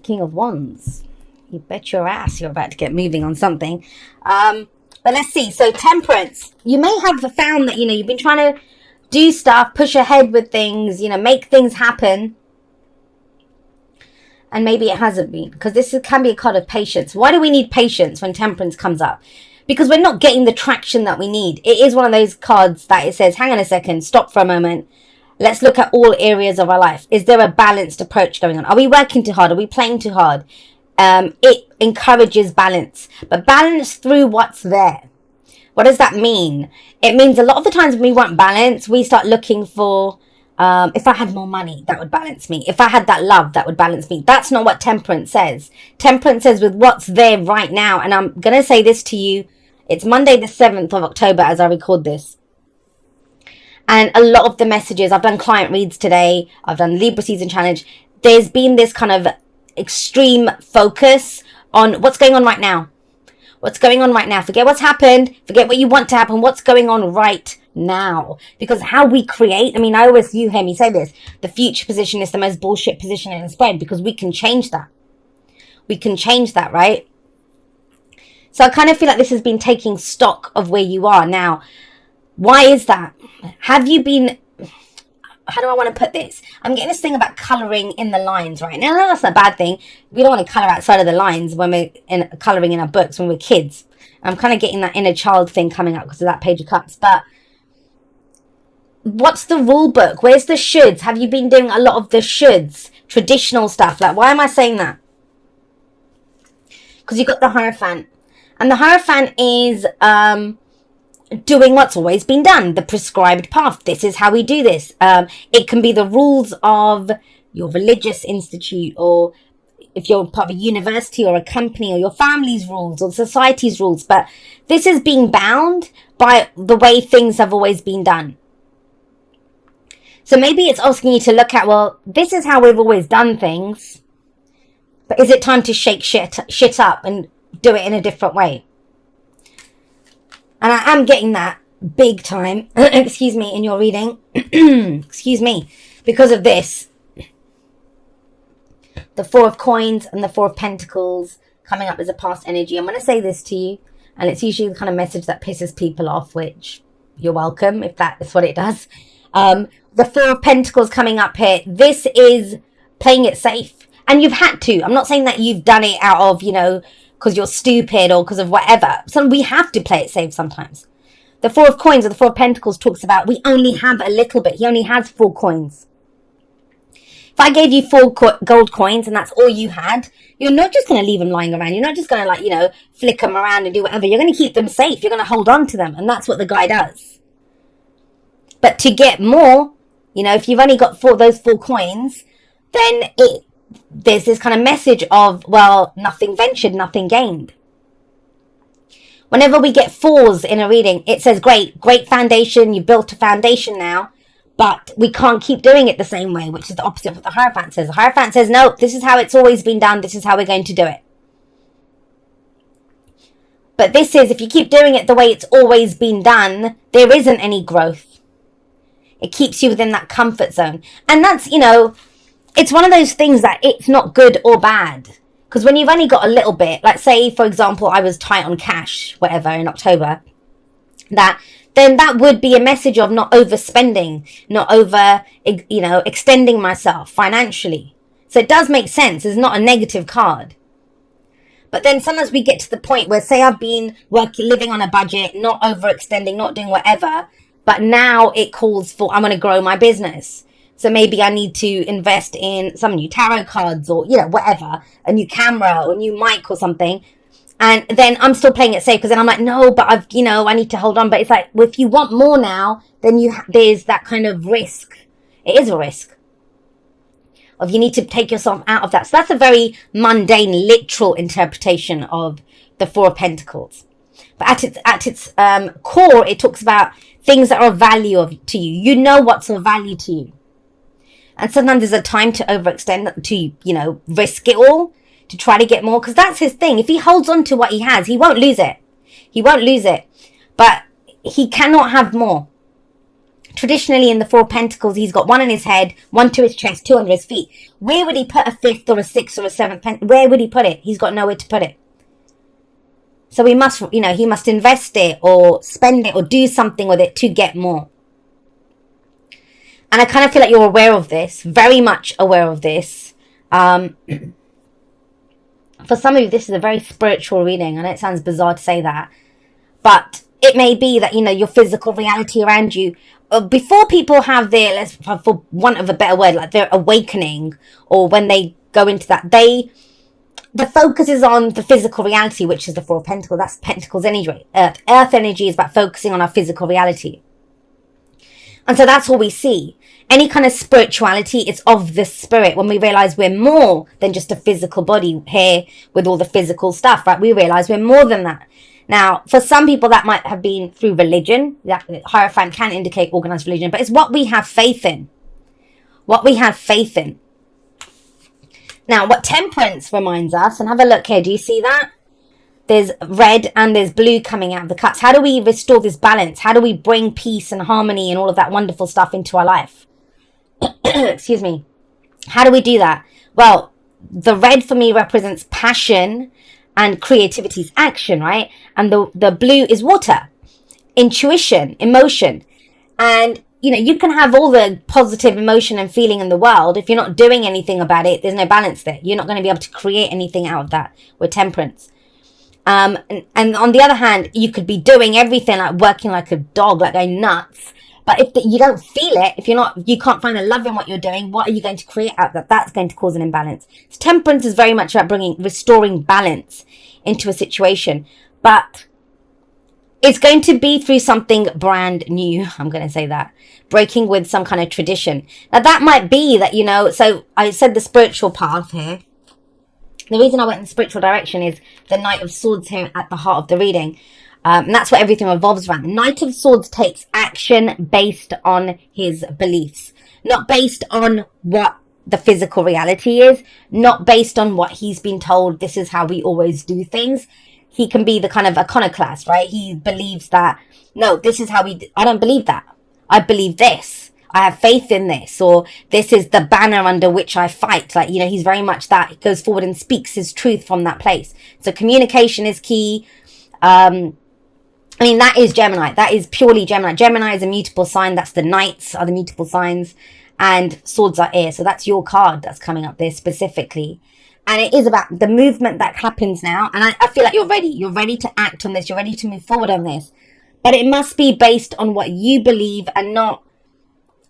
King of Wands. You bet your ass you're about to get moving on something. But let's see. So Temperance, you may have found that, you've been trying to do stuff, push ahead with things, make things happen. And maybe it hasn't been, because can be a card of patience. Why do we need patience when Temperance comes up? Because we're not getting the traction that we need. It is one of those cards that it says, hang on a second, stop for a moment. Let's look at all areas of our life. Is there a balanced approach going on? Are we working too hard? Are we playing too hard? It encourages balance, but balance through what's there. What does that mean? It means a lot of the times when we want balance, we start looking for, if I had more money, that would balance me. If I had that love, that would balance me. That's not what Temperance says. Temperance says with what's there right now. And I'm going to say this to you. It's Monday the 7th of October as I record this. And a lot of the messages, I've done client reads today. I've done Libra Season Challenge. There's been this kind of extreme focus on what's going on right now. What's going on right now? Forget what's happened. Forget what you want to happen. What's going on right now? Because how we create, you hear me say this, the future position is the most bullshit position in the spread, because we can change that. We can change that, right? So I kind of feel like this has been taking stock of where you are now. Why is that? Have you been, how do I want to put this? I'm getting this thing about colouring in the lines right now. No, that's not a bad thing. We don't want to colour outside of the lines when we're colouring in our books when we're kids. I'm kind of getting that inner child thing coming up because of that Page of Cups. But what's the rule book? Where's the shoulds? Have you been doing a lot of the shoulds? Traditional stuff. Like, why am I saying that? Because you've got the Hierophant. And the Hierophant is doing what's always been done, the prescribed path. This is how we do this. It can be the rules of your religious institute, or if you're part of a university or a company, or your family's rules or society's rules. But this is being bound by the way things have always been done. So maybe it's asking you to look at, well, this is how we've always done things, but is it time to shake shit up and do it in a different way? And I am getting that big time, excuse me, in your reading, excuse me, because of this. The Four of Coins and the Four of Pentacles coming up as a past energy. I'm going to say this to you, and it's usually the kind of message that pisses people off, which you're welcome if that is what it does. The Four of Pentacles coming up here. This is playing it safe. And you've had to. I'm not saying that you've done it out of, because you're stupid or because of whatever. So we have to play it safe sometimes. The Four of Coins or the Four of Pentacles talks about we only have a little bit. He only has 4 coins. If I gave you 4 gold coins and that's all you had, you're not just going to leave them lying around. You're not just going to flick them around and do whatever. You're going to keep them safe. You're going to hold on to them. And that's what the guy does. But to get more, if you've only got those 4 coins, then there's this kind of message of, well, nothing ventured, nothing gained. Whenever we get 4s in a reading, it says, great foundation. You've built a foundation now, but we can't keep doing it the same way, which is the opposite of what the Hierophant says. The Hierophant says, no, this is how it's always been done. This is how we're going to do it. But this is, if you keep doing it the way it's always been done, there isn't any growth. It keeps you within that comfort zone. And that's, it's one of those things that it's not good or bad. Because when you've only got a little bit, like say, for example, I was tight on cash, whatever, in October, then that would be a message of not overspending, not extending myself financially. So it does make sense. It's not a negative card. But then sometimes we get to the point where, say I've been living on a budget, not overextending, not doing whatever, but now it calls for, I'm going to grow my business. So maybe I need to invest in some new tarot cards or, whatever, a new camera or a new mic or something. And then I'm still playing it safe because then I'm like, no, but I need to hold on. But it's like, well, if you want more now, then there's that kind of risk. It is a risk of you need to take yourself out of that. So that's a very mundane, literal interpretation of the Four of Pentacles. But at its core, it talks about things that are of value to you. You know what's of value to you. And sometimes there's a time to overextend, to, risk it all, to try to get more. Because that's his thing. If he holds on to what he has, he won't lose it. He won't lose it. But he cannot have more. Traditionally, in the Four of Pentacles, he's got one on his head, one to his chest, two under his feet. Where would he put a fifth or a sixth or a seventh pentacle? Where would he put it? He's got nowhere to put it. So he must invest it or spend it or do something with it to get more. And I kind of feel like you're aware of this, very much aware of this. For some of you, this is a very spiritual reading. I know it sounds bizarre to say that, but it may be that, your physical reality around you, before people have their, for want of a better word, like their awakening, or when they go into that, the focus is on the physical reality, which is the Four of Pentacles. That's Pentacles energy. Earth energy is about focusing on our physical reality. And so that's all we see. Any kind of spirituality, it's of the spirit. When we realize we're more than just a physical body here with all the physical stuff, right? We realize we're more than that. Now, for some people, that might have been through religion. That Hierophant can indicate organized religion, but it's what we have faith in. What we have faith in. Now, what Temperance reminds us, and have a look here, do you see that? There's red and there's blue coming out of the cups. How do we restore this balance? How do we bring peace and harmony and all of that wonderful stuff into our life? Excuse me. How do we do that? Well, the red for me represents passion and creativity's action, right? And the blue is water, intuition, emotion. And, you can have all the positive emotion and feeling in the world. If you're not doing anything about it, there's no balance there. You're not going to be able to create anything out of that with Temperance. And on the other hand, you could be doing everything, like working like a dog, like going nuts. But if you don't feel it, if you can't find the love in what you're doing, what are you going to create out of that? That's going to cause an imbalance. So Temperance is very much about restoring balance into a situation. But it's going to be through something brand new. I'm going to say that. Breaking with some kind of tradition. Now that might be that, so I said the spiritual path here. The reason I went in the spiritual direction is the Knight of Swords here at the heart of the reading. And that's what everything revolves around. The Knight of Swords takes action based on his beliefs. Not based on what the physical reality is. Not based on what he's been told, this is how we always do things. He can be the kind of iconoclast, right? He believes that, no, this is how I don't believe that. I believe this. I have faith in this, or this is the banner under which I fight. Like, he's very much that. He goes forward and speaks his truth from that place. So communication is key. That is Gemini. That is purely Gemini. Gemini is a mutable sign. That's the knights are the mutable signs. And swords are air. So that's your card that's coming up there specifically. And it is about the movement that happens now. And I feel like you're ready. You're ready to act on this. You're ready to move forward on this. But it must be based on what you believe and not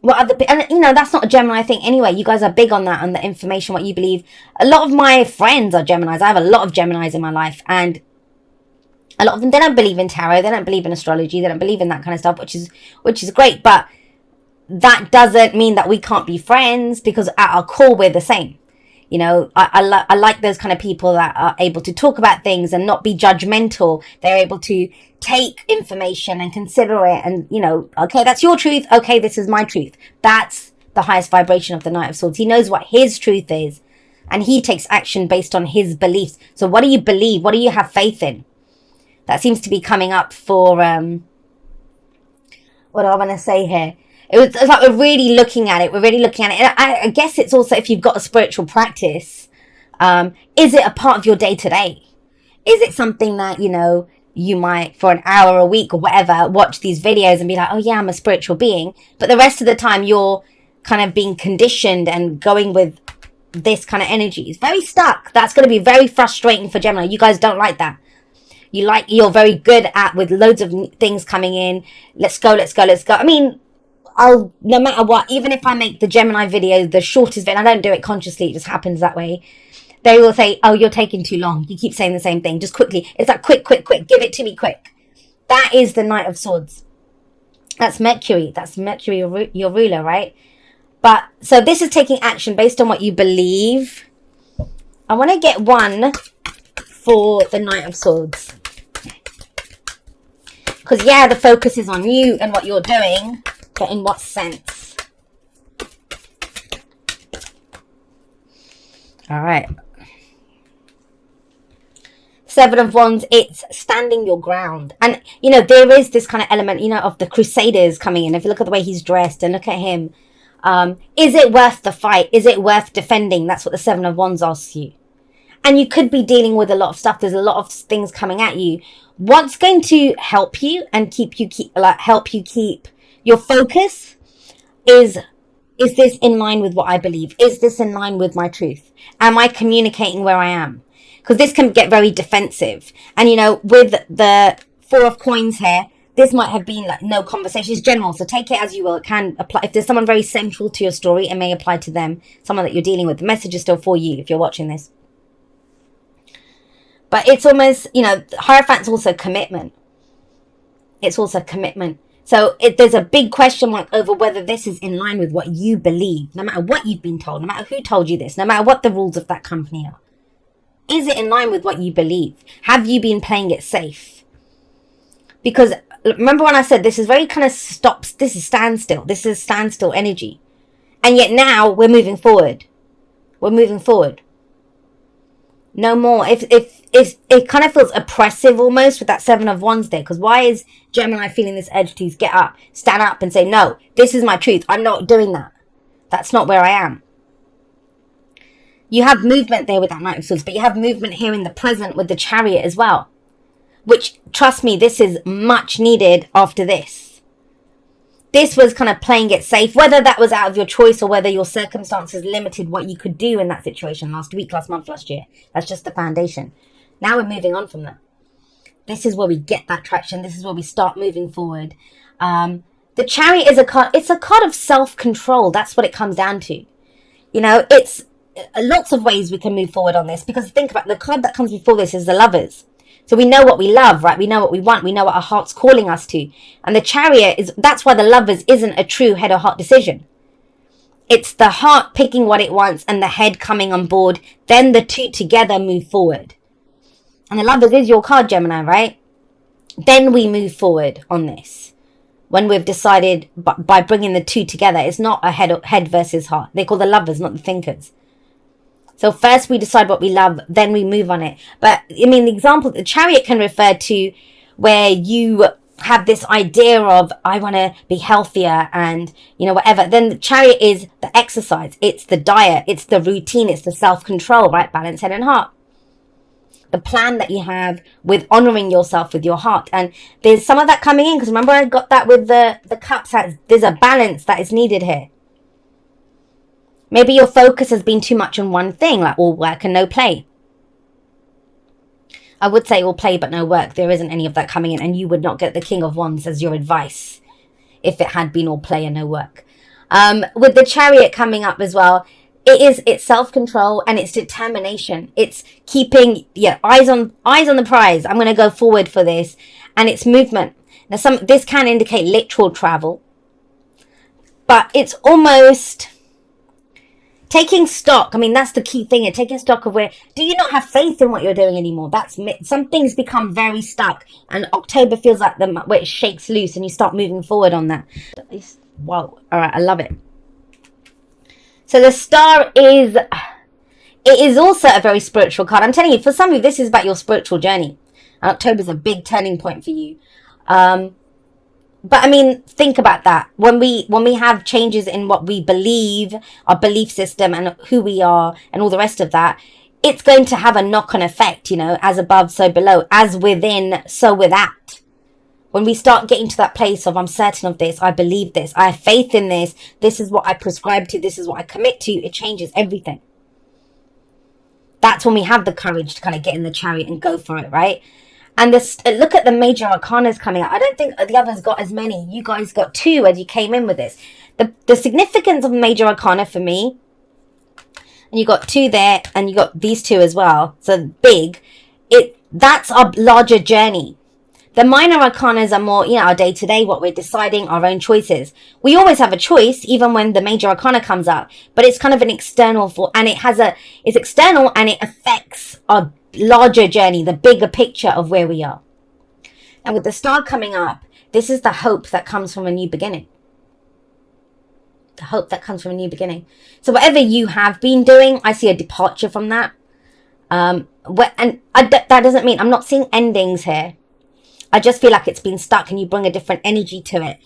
what other people. And, that's not a Gemini thing anyway. You guys are big on that, on the information, what you believe. A lot of my friends are Geminis. I have a lot of Geminis in my life. And a lot of them, they don't believe in tarot. They don't believe in astrology. They don't believe in that kind of stuff, which is great. But that doesn't mean that we can't be friends, because at our core, we're the same. I like those kind of people that are able to talk about things and not be judgmental. They're able to take information and consider it and, okay, that's your truth. Okay, this is my truth. That's the highest vibration of the Knight of Swords. He knows what his truth is and he takes action based on his beliefs. So what do you believe? What do you have faith in? That seems to be coming up for, what do I want to say here? It's like we're really looking at it. We're really looking at it. And I guess it's also, if you've got a spiritual practice, is it a part of your day to day? Is it something that, you might, for an hour a week or whatever, watch these videos and be like, oh yeah, I'm a spiritual being. But the rest of the time, you're kind of being conditioned and going with this kind of energy. It's very stuck. That's going to be very frustrating for Gemini. You guys don't like that. You're very good at, with loads of things coming in. Let's go. No matter what, even if I make the Gemini video the shortest video, I don't do it consciously, it just happens that way. They will say, oh, you're taking too long. You keep saying the same thing. Just quickly. It's like, quick. Give it to me quick. That is the Knight of Swords. That's Mercury. That's Mercury, your ruler, right? But, so this is taking action based on what you believe. I want to get one for the Knight of Swords. Because, yeah, the focus is on you and what you're doing. But in what sense? All right. Seven of Wands, it's standing your ground. And, you know, there is this kind of element, you know, of the Crusaders coming in. If you look at the way he's dressed and look at him, is it worth the fight? Is it worth defending? That's what the Seven of Wands asks you. And you could be dealing with a lot of stuff. There's a lot of things coming at you. What's going to help you and help you keep your focus is this in line with what I believe? Is this in line with my truth? Am I communicating where I am? Because this can get very defensive. And, you know, with the Four of Coins here, this might have been like no conversation. It's general, so take it as you will. It can apply. If there's someone very central to your story, it may apply to them. Someone that you're dealing with. The message is still for you if you're watching this. But it's almost, you know, Hierophant's also commitment. It's also commitment. So there's a big question mark over whether this is in line with what you believe. No matter what you've been told, no matter who told you this, no matter what the rules of that company are. Is it in line with what you believe? Have you been playing it safe? Because remember when I said this is very kind of stops, this is standstill. This is standstill energy. And yet now we're moving forward. We're moving forward. No more. If it kind of feels oppressive almost with that Seven of Wands there. Because why is Gemini feeling this urge to get up, stand up and say, no, this is my truth. I'm not doing that. That's not where I am. You have movement there with that Knight of Swords, but you have movement here in the present with the Chariot as well. Which, trust me, this is much needed after this. This was kind of playing it safe, whether that was out of your choice or whether your circumstances limited what you could do in that situation last week, last month, last year. That's just the foundation. Now we're moving on from that. This is where we get that traction. This is where we start moving forward. The Chariot is a card. It's a card of self-control. That's what it comes down to. You know, it's lots of ways we can move forward on this, because think about the card that comes before this is the Lovers. So we know what we love, right? We know what we want. We know what our heart's calling us to. And the Chariot is, that's why the Lovers isn't a true head or heart decision. It's the heart picking what it wants and the head coming on board. Then the two together move forward. And the Lovers is your card, Gemini, right? Then we move forward on this. When we've decided by bringing the two together, it's not a head versus heart. They call the Lovers, not the thinkers. So first we decide what we love, then we move on it. But, I mean, the example, the Chariot can refer to where you have this idea of, I want to be healthier and, you know, whatever. Then the Chariot is the exercise. It's the diet. It's the routine. It's the self-control, right? Balance, head and heart. The plan that you have with honoring yourself with your heart. And there's some of that coming in, because remember I got that with the cups. There's a balance that is needed here. Maybe your focus has been too much on one thing, like all work and no play. I would say all play but no work. There isn't any of that coming in, and you would not get the King of Wands as your advice if it had been all play and no work. With the Chariot coming up as well, it's self-control and it's determination. It's keeping eyes on the prize. I'm going to go forward for this, and it's movement. Now, this can indicate literal travel, but it's almost taking stock. I mean, that's the key thing. Taking stock of where do you not have faith in what you're doing anymore? That's some things become very stuck, and October feels like where it shakes loose and you start moving forward on that. Wow. All right. I love it. So the Star it is also a very spiritual card. I'm telling you, for some of you, this is about your spiritual journey. And October is a big turning point for you. But I mean, think about that. When we have changes in what we believe, our belief system and who we are and all the rest of that, it's going to have a knock-on effect, you know, as above, so below, as within, so without. When we start getting to that place of, I'm certain of this, I believe this, I have faith in this, this is what I prescribe to, this is what I commit to, it changes everything. That's when we have the courage to kind of get in the Chariot and go for it, right? And look at the major arcanas coming out. I don't think the others got as many. You guys got 2 as you came in with this. The significance of major arcana for me, and you got 2 there, and you got these 2 as well. So big. That's our larger journey. The minor arcanas are more, you know, our day-to-day, what we're deciding, our own choices. We always have a choice, even when the major arcana comes up. But it's kind of an external and it's external, and it affects our larger journey, the bigger picture of where we are. And with the Star coming up, this is the hope that comes from a new beginning. The hope that comes from a new beginning. So whatever you have been doing, I see a departure from that. That doesn't mean I'm not seeing endings here. I just feel like it's been stuck, and you bring a different energy to it.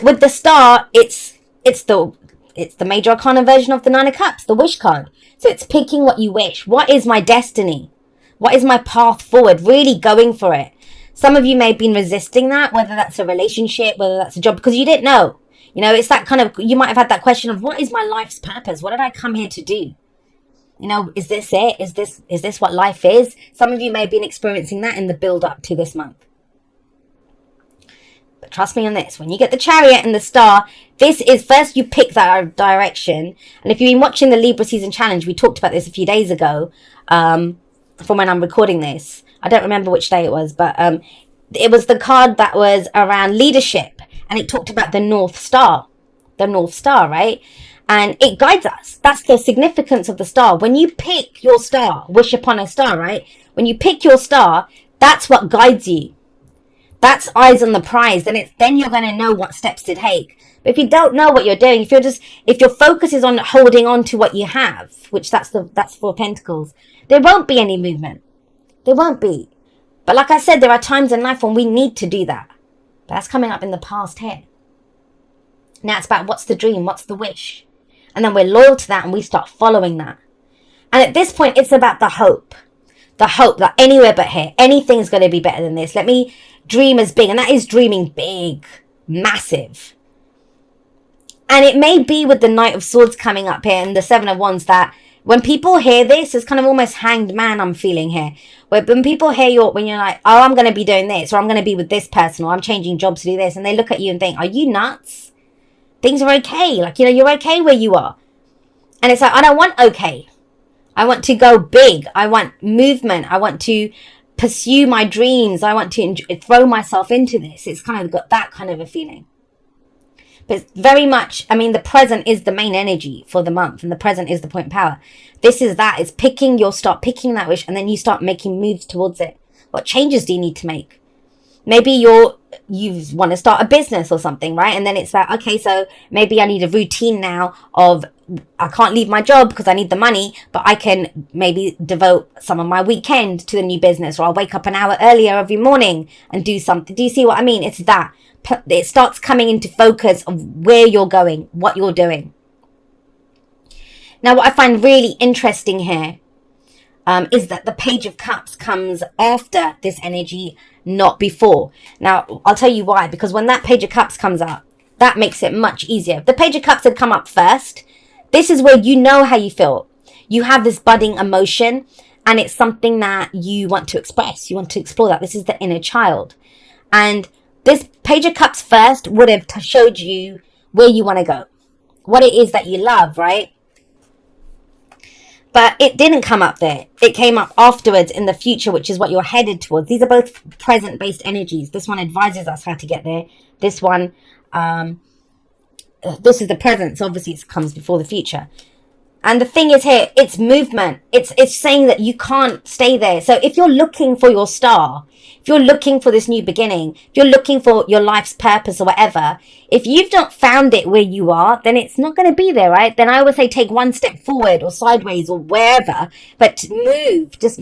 With the star, it's the major arcana version of the Nine of Cups, the wish card. So it's picking what you wish. What is my destiny? What is my path forward? Really going for it. Some of you may have been resisting that, whether that's a relationship, whether that's a job, because you didn't know. You know, it's that kind of, you might have had that question of, what is my life's purpose? What did I come here to do? You know, is this it? Is this what life is? Some of you may have been experiencing that in the build up to this month. But trust me on this, when you get the Chariot and the Star, this is first you pick that direction. And if you've been watching the Libra Season Challenge, we talked about this a few days ago, from when I'm recording this. I don't remember which day it was, but it was the card that was around leadership, and it talked about the North Star. The North Star, right? And it guides us. That's the significance of the star. When you pick your star, wish upon a star, right? When you pick your star, that's what guides you. That's eyes on the prize. Then you're going to know what steps to take. But if you don't know what you're doing, if your focus is on holding on to what you have, which that's Four of Pentacles, there won't be any movement. There won't be. But like I said, there are times in life when we need to do that. But that's coming up in the past here. Now it's about what's the dream, what's the wish. And then we're loyal to that and we start following that. And at this point, it's about the hope. The hope that anywhere but here, anything's going to be better than this. Let me dream as big. And that is dreaming big, massive. And it may be with the Knight of Swords coming up here and the Seven of Wands that when people hear this, it's kind of almost Hanged Man I'm feeling here. Where when people hear when you're like, oh, I'm going to be doing this, or I'm going to be with this person, or I'm changing jobs to do this. And they look at you and think, are you nuts? Things are okay. Like, you know, you're okay where you are. And it's like, I don't want okay. I want to go big. I want movement. I want to pursue my dreams. I want to throw myself into this. It's kind of got that kind of a feeling. But it's very much, I mean, the present is the main energy for the month. And the present is the point of power. This is that. It's start picking that wish. And then you start making moves towards it. What changes do you need to make? Maybe you want to start a business or something, right? And then it's like, okay, so maybe I need a routine now of, I can't leave my job because I need the money, but I can maybe devote some of my weekend to the new business, or I'll wake up an hour earlier every morning and do something. Do you see what I mean? It's that. It starts coming into focus of where you're going, what you're doing. Now, what I find really interesting here is that the Page of Cups comes after this energy, not before. Now, I'll tell you why. Because when that Page of Cups comes up, that makes it much easier. If the Page of Cups had come up first, this is where you know how you feel. You have this budding emotion, and it's something that you want to express. You want to explore that. This is the inner child. And this Page of Cups first would have showed you where you want to go. What it is that you love, right? But it didn't come up there. It came up afterwards in the future, which is what you're headed towards. These are both present-based energies. This one advises us how to get there. This one, this is the present. So obviously it comes before the future. And the thing is here, it's movement. It's saying that you can't stay there. So if you're looking for your star, if you're looking for this new beginning, if you're looking for your life's purpose or whatever, if you've not found it where you are, then it's not going to be there, right? Then I always say take one step forward or sideways or wherever, but move, just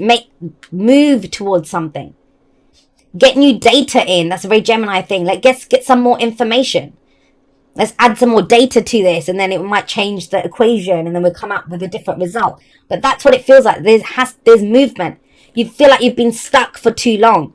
move towards something. Get new data in. That's a very Gemini thing. Like, get some more information. Let's add some more data to this, and then it might change the equation, and then we'll come up with a different result. But that's what it feels like. There's movement. You feel like you've been stuck for too long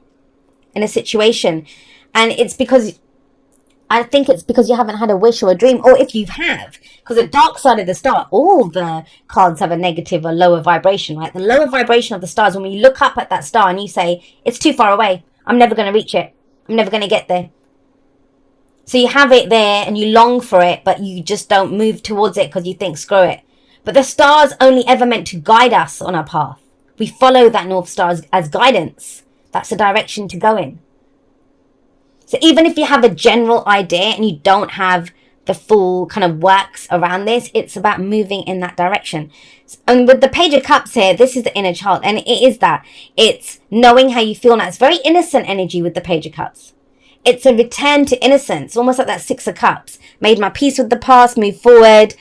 in a situation. And I think it's because you haven't had a wish or a dream. Or if you have, because the dark side of the star, all the cards have a negative or lower vibration, right? The lower vibration of the stars, when we look up at that star and you say, it's too far away. I'm never going to reach it. I'm never going to get there. So you have it there and you long for it, but you just don't move towards it because you think, screw it. But the star's only ever meant to guide us on our path. We follow that North Star as guidance. That's the direction to go in. So even if you have a general idea and you don't have the full kind of works around this, it's about moving in that direction. And with the Page of Cups here, this is the inner child. And it is that. It's knowing how you feel now. It's very innocent energy with the Page of Cups. It's a return to innocence, almost like that Six of Cups. Made my peace with the past, move forward.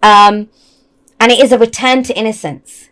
And it is a return to innocence.